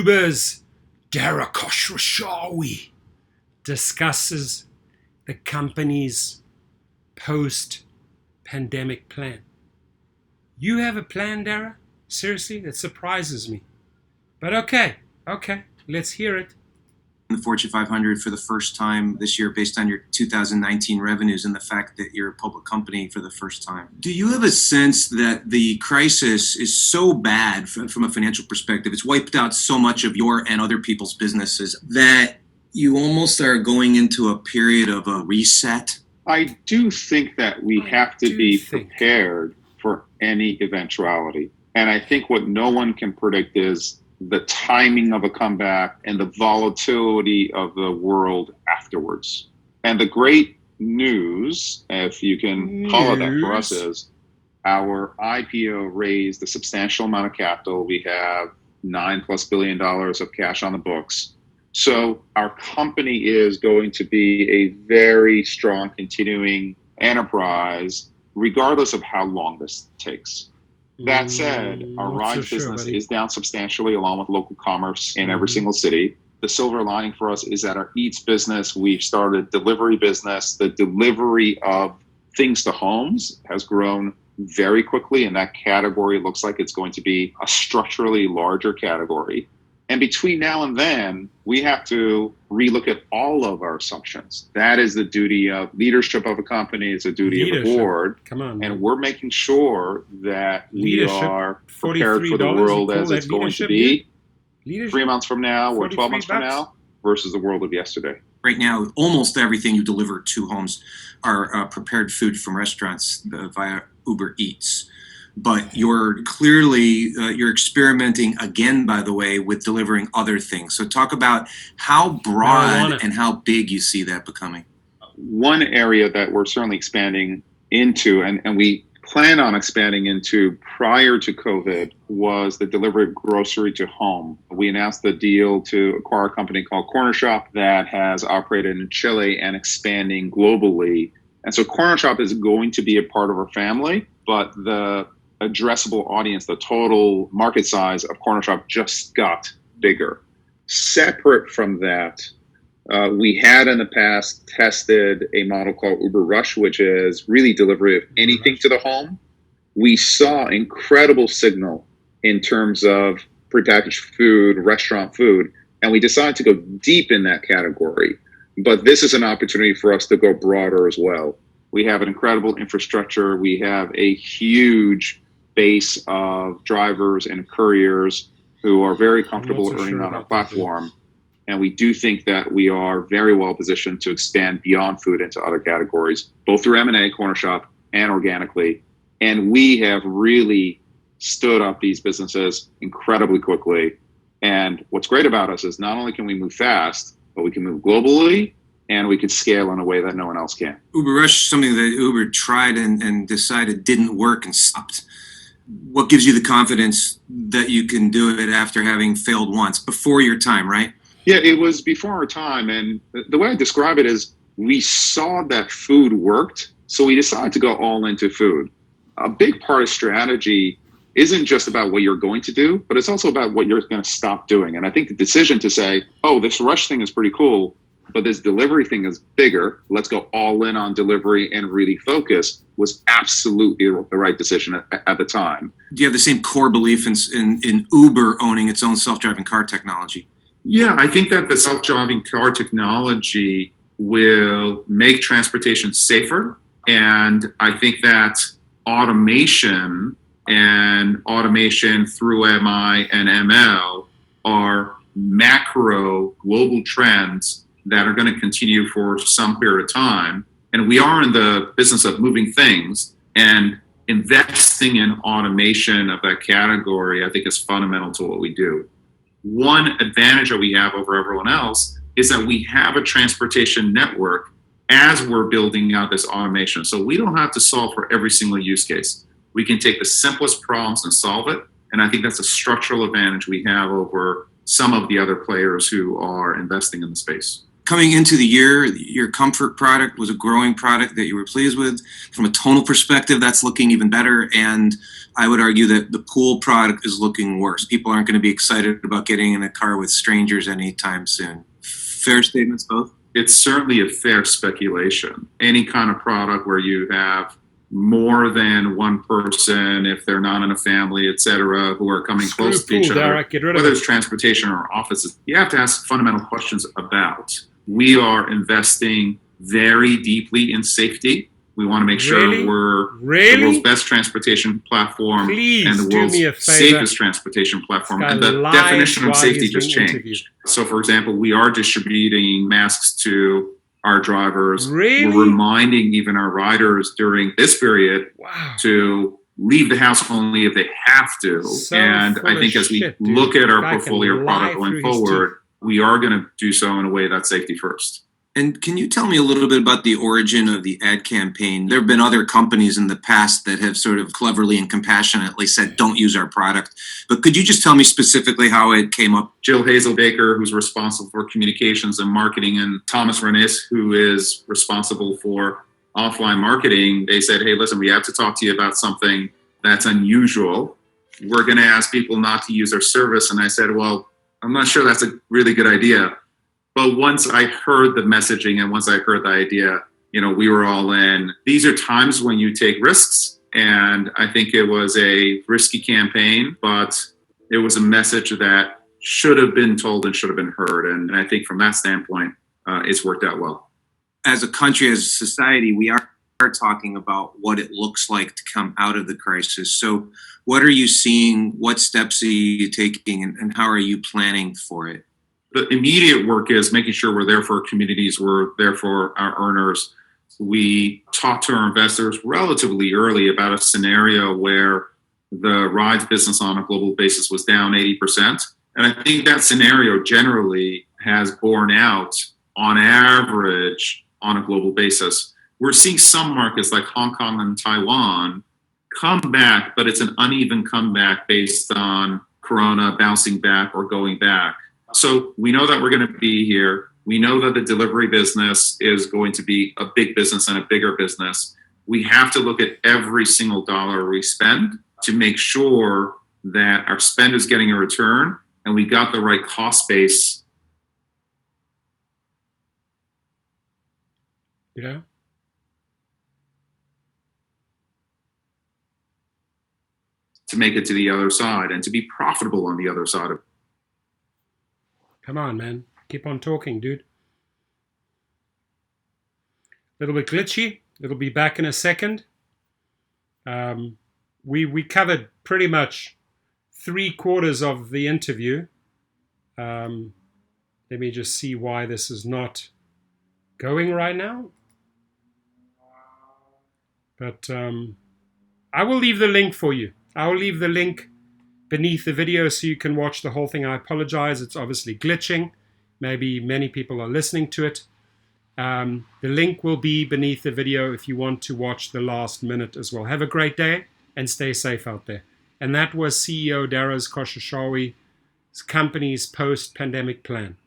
Uber's Dara Khosrowshahi discusses the company's post-pandemic plan. You have a plan, Dara? Seriously, that surprises me. But okay, let's hear it. The Fortune 500 for the first time this year based on your 2019 revenues and the fact that you're a public company for the first time. Do you have a sense that the crisis is so bad from a financial perspective, it's wiped out so much of your and other people's businesses that you almost are going into a period of a reset? I do think that we have to be prepared for any eventuality. And I think what no one can predict is the timing of a comeback and the volatility of the world afterwards. And the great news, if you can call it that for us, is our IPO raised a substantial amount of capital. We have $9+ billion of cash on the books. So our company is going to be a very strong continuing enterprise, regardless of how long this takes. That said, our rides business is down substantially along with local commerce in every single city. The silver lining for us is that our Eats business, we've started delivery business. The delivery of things to homes has grown very quickly, and that category looks like it's going to be a structurally larger category. And between now and then, we have to relook at all of our assumptions. That is the duty of leadership of a company. It's a duty of the board. Come on, and we're making sure that we are prepared for the world as it's going to be 3 months from now or 12 months from now versus the world of yesterday. Right now, almost everything you deliver to homes are prepared food from restaurants via Uber Eats. But you're clearly, you're experimenting again, by the way, with delivering other things. So talk about how broad and how big you see that becoming. One area that we're certainly expanding into, and we plan on expanding into prior to COVID, was the delivery of grocery to home. We announced the deal to acquire a company called Corner Shop that has operated in Chile and expanding globally. And so Corner Shop is going to be a part of our family, but the addressable audience, the total market size of Corner Shop just got bigger. Separate from that, we had in the past tested a model called Uber Rush, which is really delivery of anything to the home. We saw incredible signal in terms of prepackaged food, restaurant food, and we decided to go deep in that category. But this is an opportunity for us to go broader as well. We have an incredible infrastructure. We have a huge base of drivers and couriers who are very comfortable earning on our platform. And we do think that we are very well positioned to expand beyond food into other categories, both through M&A, Corner Shop, and organically. And we have really stood up these businesses incredibly quickly. And what's great about us is not only can we move fast, but we can move globally, and we can scale in a way that no one else can. Uber Rush, something that Uber tried and decided didn't work and stopped. What gives you the confidence that you can do it after having failed once, before your time, right? Yeah, it was before our time. And the way I describe it is we saw that food worked, so we decided to go all into food. A big part of strategy isn't just about what you're going to do, but it's also about what you're going to stop doing. And I think the decision to say, oh, this Rush thing is pretty cool, but this delivery thing is bigger, let's go all in on delivery and really focus, was absolutely the right decision at the time. Do you have the same core belief in Uber owning its own self-driving car technology? Yeah, I think that the self-driving car technology will make transportation safer. And I think that automation through MI and ML are macro global trends that are going to continue for some period of time. And we are in the business of moving things, and investing in automation of that category, I think, is fundamental to what we do. One advantage that we have over everyone else is that we have a transportation network as we're building out this automation. So we don't have to solve for every single use case. We can take the simplest problems and solve it. And I think that's a structural advantage we have over some of the other players who are investing in the space. Coming into the year, your comfort product was a growing product that you were pleased with. From a tonal perspective, that's looking even better. And I would argue that the pool product is looking worse. People aren't going to be excited about getting in a car with strangers anytime soon. Fair statements, both? It's certainly a fair speculation. Any kind of product where you have more than one person, if they're not in a family, et cetera, who are coming close to each other, whether it's transportation or offices, you have to ask fundamental questions about. We are investing very deeply in safety. We want to make sure we're the world's best transportation platform and the world's safest transportation platform. And the definition of safety just changed. So, for example, we are distributing masks to our drivers. We're reminding even our riders during this period to leave the house only if they have to. And I think as we look at our portfolio product going forward, we are going to do so in a way that's safety first. And can you tell me a little bit about the origin of the ad campaign? There have been other companies in the past that have sort of cleverly and compassionately said, don't use our product. But could you just tell me specifically how it came up? Jill Hazel-Baker, who's responsible for communications and marketing, and Thomas Renis, who is responsible for offline marketing, they said, hey, listen, we have to talk to you about something that's unusual. We're going to ask people not to use our service. And I said, well, I'm not sure that's a really good idea. But once I heard the messaging and once I heard the idea, we were all in. These are times when you take risks. And I think it was a risky campaign, but it was a message that should have been told and should have been heard. And I think from that standpoint, it's worked out well. As a country, as a society, we are talking about what it looks like to come out of the crisis. So what are you seeing? What steps are you taking? And how are you planning for it? The immediate work is making sure we're there for our communities, we're there for our earners. We talked to our investors relatively early about a scenario where the rides business on a global basis was down 80%. And I think that scenario generally has borne out on average on a global basis. We're seeing some markets like Hong Kong and Taiwan come back, but it's an uneven comeback based on Corona bouncing back or going back. So we know that we're going to be here. We know that the delivery business is going to be a big business and a bigger business. We have to look at every single dollar we spend to make sure that our spend is getting a return and we got the right cost base. Yeah. To make it to the other side and to be profitable on the other side of it. Come on, man. Keep on talking, dude. A little bit glitchy. It'll be back in a second. We covered pretty much 3/4 of the interview. Let me just see why this is not going right now. But I will leave the link for you. I will leave the link beneath the video so you can watch the whole thing. I apologize. It's obviously glitching. Maybe many people are listening to it. The link will be beneath the video if you want to watch the last minute as well. Have a great day and stay safe out there. And that was CEO Dara Khosrowshahi's company's post-pandemic plan.